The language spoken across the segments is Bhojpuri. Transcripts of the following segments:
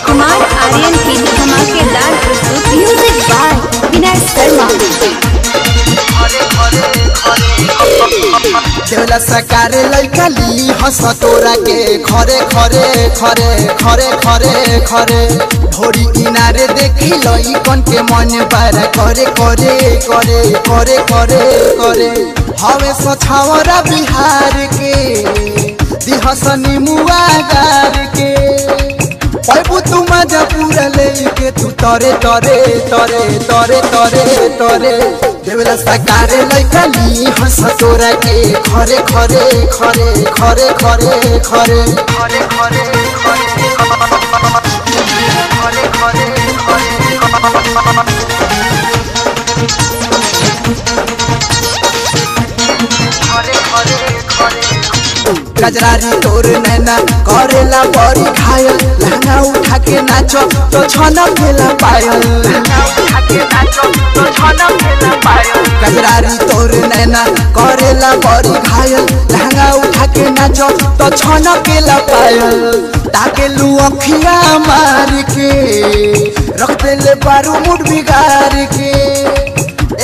कुमार आर्यन की धमाकेदार प्रस्तुति म्यूजिक बाय विनय शर्मा। देवला सकारे लइका ली हंस तोरा के खरे खरे खरे खरे खरे खरे भोरी किनारे देखी लई कन के मन पारा करे करे करे करे करे करे हवे सछावरा बिहार के दिहसनी मुआगार के पैबू तू मजा पूरा लेके तू तरे तरे तरे तरे तरे तरे देवला सकारे लइका ली हंस तोरा के खरे खरे खरे खरे खरे खरे खरे खरे गजरारी तोर नैना करेला बड़ी घायल लहंगा उठा के नाचो तो छना फेला पायल गजरारी तोर नैना करेला बड़ी घायल लहंगा उठा के नाचो तो छना फेला पायल ताके लू अखिया मार के रख देले बारू मुड बिगाड़ के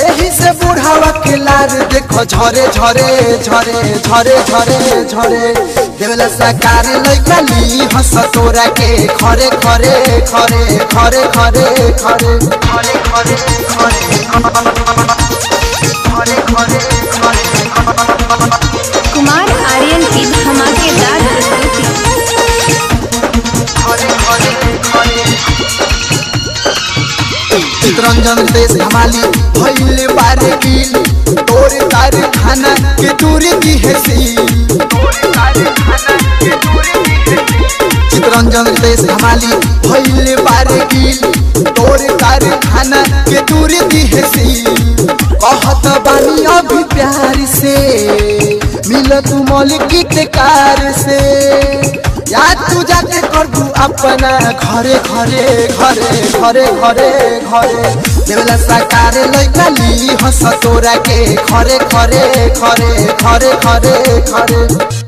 एही से बुढ़ावा के लार देखो झरे झरे झरे झरे झरे झरे देवला सकार लइका ली हंस तोरा के खरे खरे खरे खरे खरे खरे खरे खरे खरे खरे कुमार आर्यन की धमाकेदार प्रस्तुति चितरंजन देश हमाली भइले बारे गिल तोरे तारे खाना के दूरी दी है सील चितरंजन देश हमाली भइले बारे गिल तोरे तारे खाना के दूरी दी है सील कहत बानी अभी प्यार से मिल तू मौलिक के कार से याद तू जाके कर दू अपना घरे घरे घरे घरे घरे घरे देवला सकार लइका ली हंस तोरा के खरे खरे खरे खरे खरे खरे